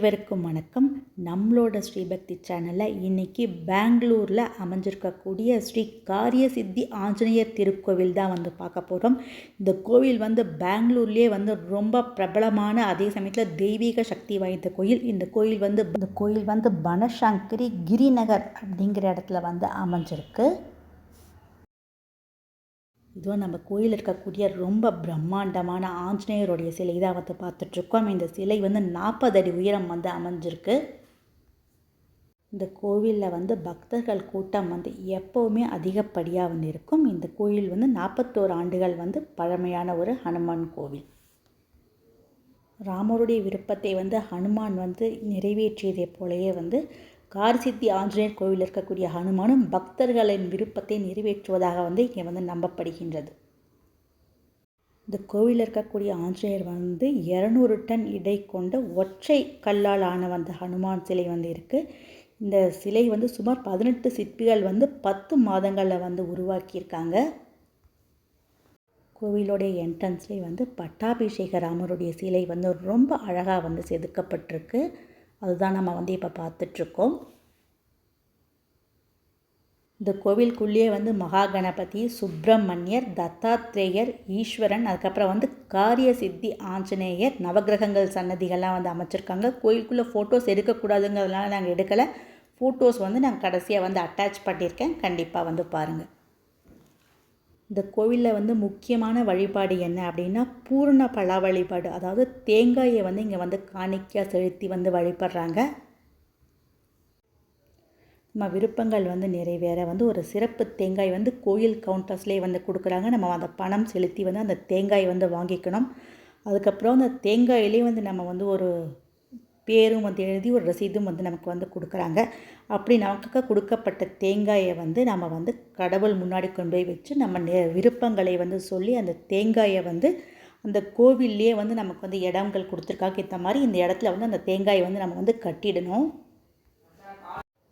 அனைவருக்கும் வணக்கம். நம்மளோட ஸ்ரீபக்தி சேனலில் இன்றைக்கி பெங்களூரில் அமைஞ்சிருக்கக்கூடிய ஸ்ரீ காரியசித்தி ஆஞ்சநேயர் திருக்கோவில் தான் பார்க்க போகிறோம். இந்த கோவில் பெங்களூர்லேயே ரொம்ப பிரபலமான, அதே சமயத்தில் தெய்வீக சக்தி வாய்ந்த கோயில். இந்த கோயில் பனசங்கரி கிரிநகர் அப்படிங்கிற இடத்துல அமைஞ்சிருக்கு. இதுவும் நம்ம கோயில் இருக்கக்கூடிய ரொம்ப பிரம்மாண்டமான ஆஞ்சநேயருடைய சிலை தான் பார்த்துட்ருக்கோம். இந்த சிலை 40 அடி உயரம் அமைஞ்சிருக்கு. இந்த கோவிலில் பக்தர்கள் கூட்டம் எப்போவுமே அதிகப்படியாக இருக்கும். இந்த கோயில் 41 ஆண்டுகள் பழமையான ஒரு ஹனுமான் கோவில். ராமருடைய விருப்பத்தை ஹனுமான் நிறைவேற்றியதை போலவே காரியசித்தி ஆஞ்சநேயர் கோவில் இருக்கக்கூடிய ஹனுமானும் பக்தர்களின் விருப்பத்தை நிறைவேற்றுவதாக இங்கே நம்பப்படுகின்றது. இந்த கோவிலில் இருக்கக்கூடிய ஆஞ்சநேயர் 200 டன் இடை கொண்ட ஒற்றை கல்லால் ஆன ஹனுமான் சிலை இருக்குது. இந்த சிலை சுமார் 18 சிற்பிகள் 10 மாதங்களில் உருவாக்கியிருக்காங்க. கோவிலோடைய என்ட்ரன்ஸ்லேயே பட்டாபிஷேக ராமருடைய சிலை ரொம்ப அழகாக செதுக்கப்பட்டிருக்கு. அதுதான் நம்ம இப்போ பார்த்துட்ருக்கோம். இந்த கோவிலுக்குள்ளேயே மகா கணபதி, சுப்பிரமணியர், தத்தாத்ரேயர், ஈஸ்வரன், அதுக்கப்புறம் காரியசித்தி ஆஞ்சநேயர், நவகிரகங்கள் சன்னதிகள்லாம் அமைச்சிருக்காங்க. கோயிலுக்குள்ளே ஃபோட்டோஸ் எடுக்கக்கூடாதுங்கிறதுனால நாங்கள் எடுக்கலை. ஃபோட்டோஸ் நாங்கள் கடைசியாக அட்டாச் பண்ணியிருக்கேன். கண்டிப்பாக பாருங்கள். இந்த கோவிலில் முக்கியமான வழிபாடு என்ன அப்படின்னா பூர்ண பழ வழிபாடு. அதாவது தேங்காயை இங்கே காணிக்கையாக செலுத்தி வழிபடுறாங்க. நம்ம விருப்பங்கள் நிறைவேற ஒரு சிறப்பு தேங்காய் கோயில் கவுண்டர்ஸ்லேயே கொடுக்குறாங்க. நம்ம அந்த பணம் செலுத்தி அந்த தேங்காய் வாங்கிக்கணும். அதுக்கப்புறம் அந்த தேங்காயிலே நம்ம ஒரு பேரும் எழுதி ஒரு ரசீதும் நமக்கு கொடுக்குறாங்க. அப்படி நமக்கு கொடுக்கப்பட்ட தேங்காயை நம்ம கடவுள் முன்னாடி கொண்டு போய் வச்சு நம்ம விருப்பங்களை சொல்லி அந்த தேங்காயை அந்த கோவில்லையே நமக்கு இடங்கள் கொடுத்துருக்காங்க. இந்த மாதிரி இந்த இடத்துல அந்த தேங்காயை நம்ம கட்டிடணும்.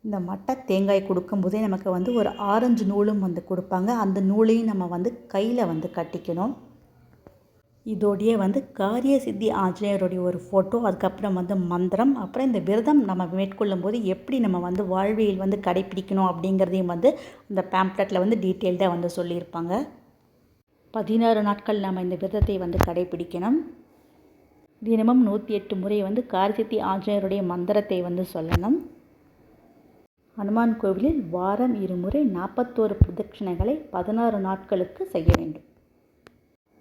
இந்த மட்டை தேங்காய் கொடுக்கும்போதே நமக்கு ஒரு ஆரஞ்சு நூலும் கொடுப்பாங்க. அந்த நூலையும் நம்ம கையில் கட்டிக்கணும். இதோடையே காரியசித்தி ஆஞ்சநேயருடைய ஒரு ஃபோட்டோ, அதுக்கப்புறம் மந்திரம், அப்புறம் இந்த விரதம் நம்ம மேற்கொள்ளும் போது எப்படி நம்ம வாழ்வியல் கடைப்பிடிக்கணும் அப்படிங்கிறதையும் அந்த பேம்ப்ளெட்டில் டீட்டெயில்டாக சொல்லியிருப்பாங்க. 16 நாட்கள் நம்ம இந்த விரதத்தை கடைப்பிடிக்கணும். தினமும் 108 முறை காரியசித்தி ஆஞ்சநேயருடைய மந்திரத்தை சொல்லணும். ஹனுமான் கோவிலில் வாரம் 2 முறை 41 பிரதட்சணைகளை 16 நாட்களுக்கு செய்ய வேண்டும்.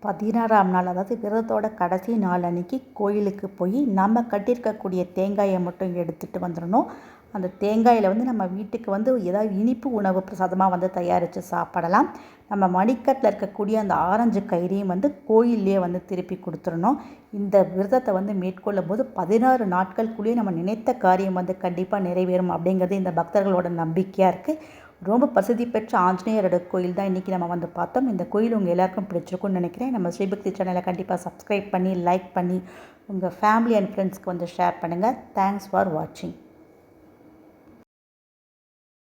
16ஆம் நாள், அதாவது விரதத்தோட கடைசி நாள் அன்றைக்கி கோயிலுக்கு போய் நம்ம கட்டியிருக்கக்கூடிய தேங்காயை மட்டும் எடுத்துகிட்டு வந்துடணும். அந்த தேங்காயில் நம்ம வீட்டுக்கு ஏதாவது இனிப்பு உணவு பிரசாதமாக தயாரித்து சாப்பிடலாம். நம்ம மணிக்கட்டில் இருக்கக்கூடிய அந்த ஆரஞ்சு கயிறையும் கோயிலே திருப்பி கொடுத்துடணும். இந்த விரதத்தை மேற்கொள்ளும் போது 16 நாட்களுக்குள்ளேயே நம்ம நினைத்த காரியம் கண்டிப்பாக நிறைவேறும் அப்படிங்கிறது இந்த பக்தர்களோட நம்பிக்கையாக இருக்குது. ரொம்ப பிரசித்தி பெற்ற ஆஞ்சநேயரோட கோயில் தான் இன்றைக்கி நம்ம பார்த்தோம். இந்த கோயில் உங்கள் எல்லாருக்கும் பிடிச்சிருக்குன்னு நினைக்கிறேன். நம்ம ஸ்ரீபக்தி சேனலை கண்டிப்பாக சப்ஸ்கிரைப் பண்ணி, லைக் பண்ணி, உங்கள் ஃபேமிலி அண்ட் ஃப்ரெண்ட்ஸ்க்கு ஷேர் பண்ணுங்கள். தேங்க்ஸ் ஃபார் வாட்சிங்.